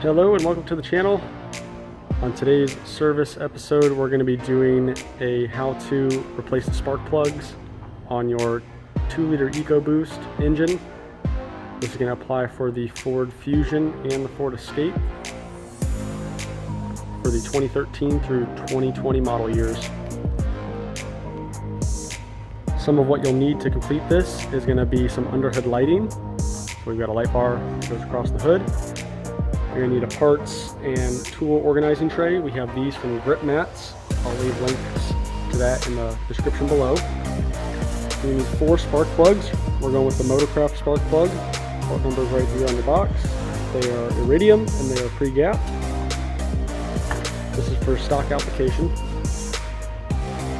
Hello and welcome to the channel. On today's service episode, we're going to be doing a how to replace the spark plugs on your 2-liter Ecoboost engine. This is going to apply for the Ford Fusion and the Ford Escape for the 2013 through 2020 model years. Some of what you'll need to complete this is going to be some underhood lighting. So we've got a light bar that goes across the hood. You're going to need a parts and tool organizing tray. We have these from Grypmats. I'll leave links to that in the description below. We need 4 spark plugs. We're going with the Motorcraft spark plug. Part number is right here on the box. They are iridium and they are pre-gap. This is for stock application.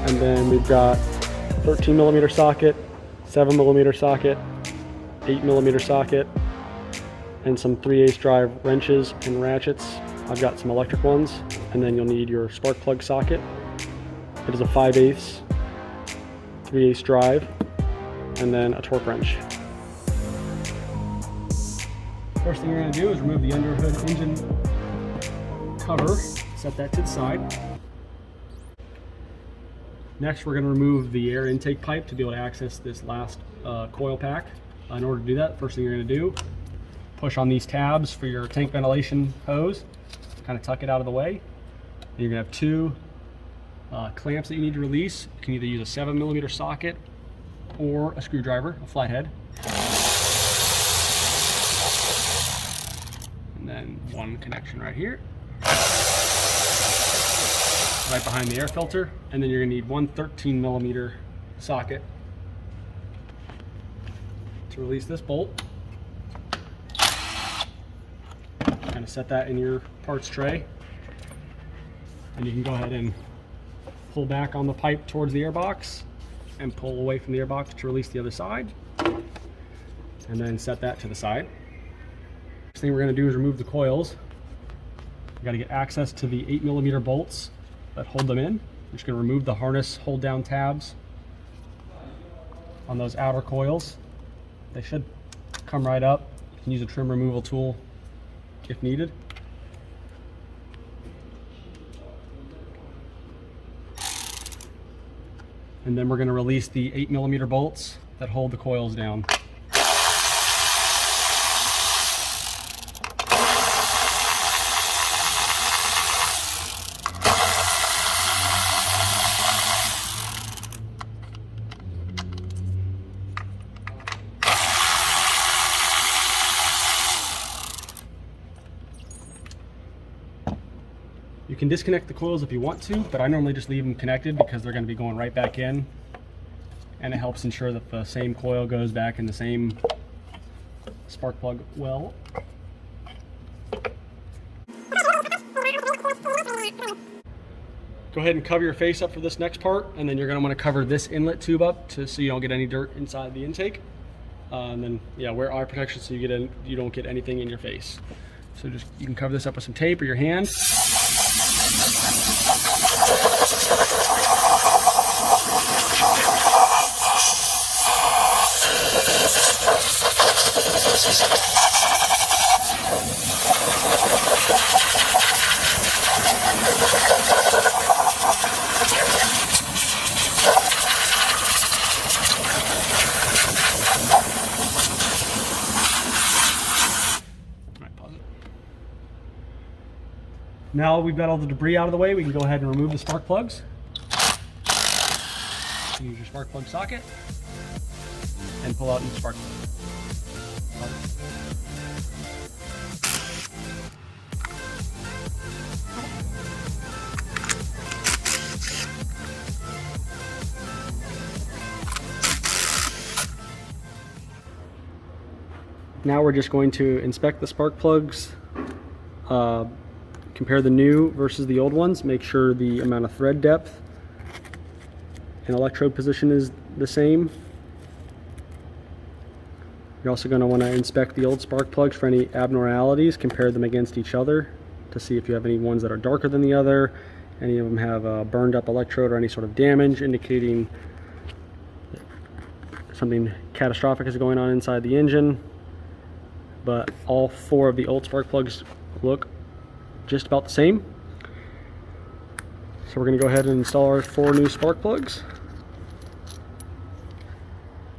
And then we've got 13mm socket, 7mm socket, 8mm socket, and some 3/8 drive wrenches and ratchets. I've got some electric ones, and then you'll need your spark plug socket. It is a 5/8 3/8 drive, and then a torque wrench. First thing you're going to do is remove the underhood engine cover, set that to the side. Next, we're going to remove the air intake pipe to be able to access this last coil pack. In order to do that, first thing you're going to do, push on these tabs for your tank ventilation hose, kind of tuck it out of the way. And you're going to have 2 clamps that you need to release. You can either use a 7mm socket or a screwdriver, a flathead. And then one connection right here, right behind the air filter. And then you're going to need one 13mm socket to release this bolt. Kind of set that in your parts tray, and you can go ahead and pull back on the pipe towards the airbox and pull away from the airbox to release the other side, and then set that to the side. Next thing we're going to do is remove the coils. We've got to get access to the 8mm bolts that hold them in. We're just going to remove the harness hold down tabs on those outer coils. They should come right up. You can use a trim removal tool if needed. And then we're going to release the 8mm bolts that hold the coils down. You can disconnect the coils if you want to, but I normally just leave them connected because they're going to be going right back in, and it helps ensure that the same coil goes back in the same spark plug well. Go ahead and cover your face up for this next part, and then you're going to want to cover this inlet tube up so you don't get any dirt inside the intake. And then wear eye protection so you don't get anything in your face. So you can cover this up with some tape or your hand. Now we've got all the debris out of the way, we can go ahead and remove the spark plugs. Use your spark plug socket and pull out each spark plug. Now we're just going to inspect the spark plugs, compare the new versus the old ones, make sure the amount of thread depth and electrode position is the same. You're also going to want to inspect the old spark plugs for any abnormalities, compare them against each other to see if you have any ones that are darker than the other, any of them have a burned up electrode or any sort of damage indicating something catastrophic is going on inside the engine. But all 4 of the old spark plugs look just about the same. So we're going to go ahead and install our 4 new spark plugs.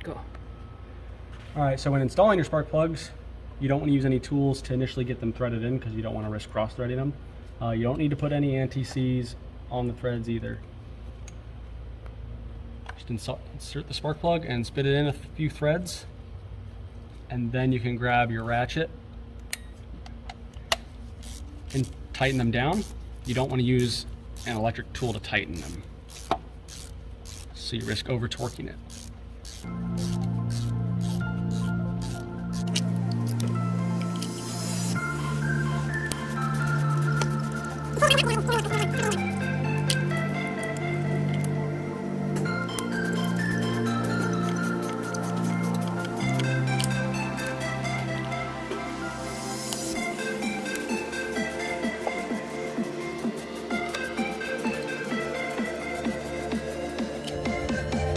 Go. Alright, so when installing your spark plugs, you don't want to use any tools to initially get them threaded in because you don't want to risk cross-threading them. You don't need to put any anti-seize on the threads either. Just insert the spark plug and spit it in a few threads, and then you can grab your ratchet and tighten them down. You don't want to use an electric tool to tighten them, so you risk over torquing it.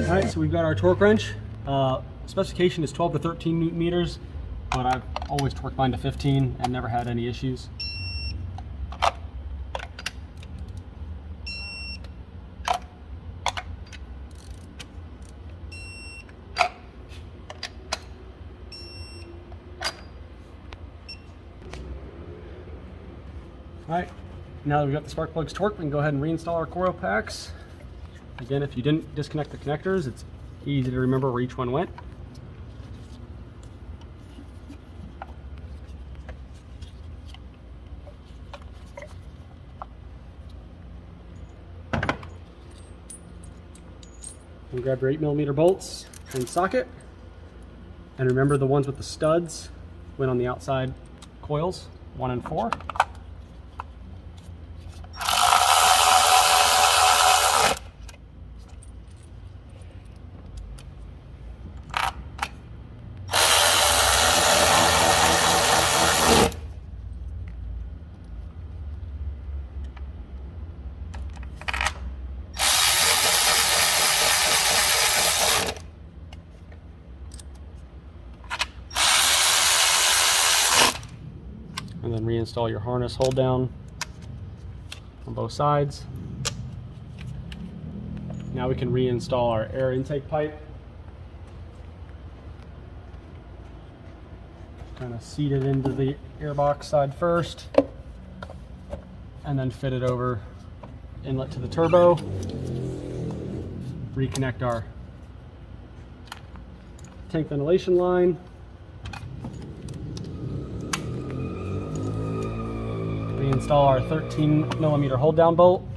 Alright, so we've got our torque wrench. Specification is 12 to 13 Newton meters, but I've always torqued mine to 15 and never had any issues. Alright, now that we've got the spark plugs torqued, we can go ahead and reinstall our coil packs. Again, if you didn't disconnect the connectors, it's easy to remember where each one went. And grab your 8mm bolts and socket. And remember, the ones with the studs went on the outside coils, 1 and 4. And then reinstall your harness hold down on both sides. Now we can reinstall our air intake pipe. Kind of seat it into the airbox side first, and then fit it over inlet to the turbo. Reconnect our tank ventilation line. Reinstall our 13mm hold down bolt.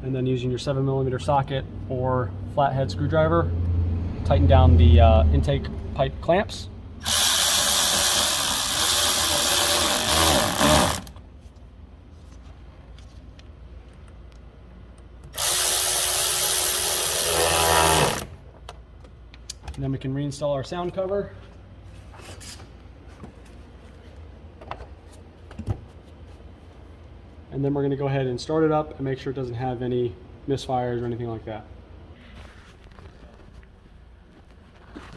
And then using your 7mm socket or flathead screwdriver, tighten down the intake pipe clamps. And then we can reinstall our sound cover. And then we're going to go ahead and start it up and make sure it doesn't have any misfires or anything like that.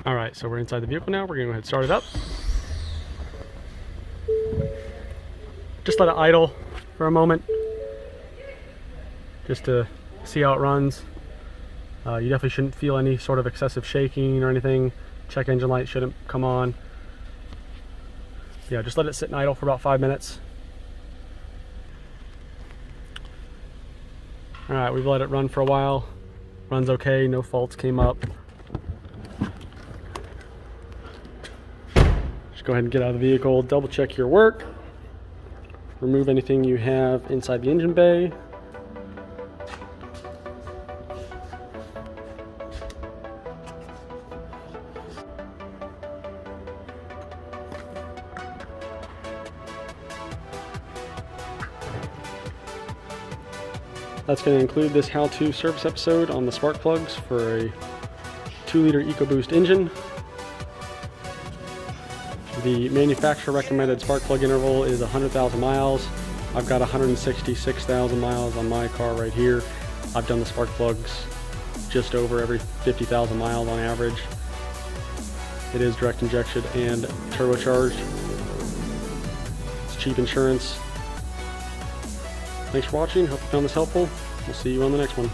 Alright, so we're inside the vehicle now. We're going to go ahead and start it up. Just let it idle for a moment, just to see how it runs. You definitely shouldn't feel any sort of excessive shaking or anything. Check engine light shouldn't come on. Yeah, just let it sit and idle for about 5 minutes. Alright, we've let it run for a while. Runs okay, no faults came up. Just go ahead and get out of the vehicle, double check your work. Remove anything you have inside the engine bay. That's going to include this how-to service episode on the spark plugs for a 2-liter Ecoboost engine. The manufacturer recommended spark plug interval is 100,000 miles. I've got 166,000 miles on my car right here. I've done the spark plugs just over every 50,000 miles on average. It is direct injection and turbocharged. It's cheap insurance. Thanks for watching. Hope you found this helpful. We'll see you on the next one.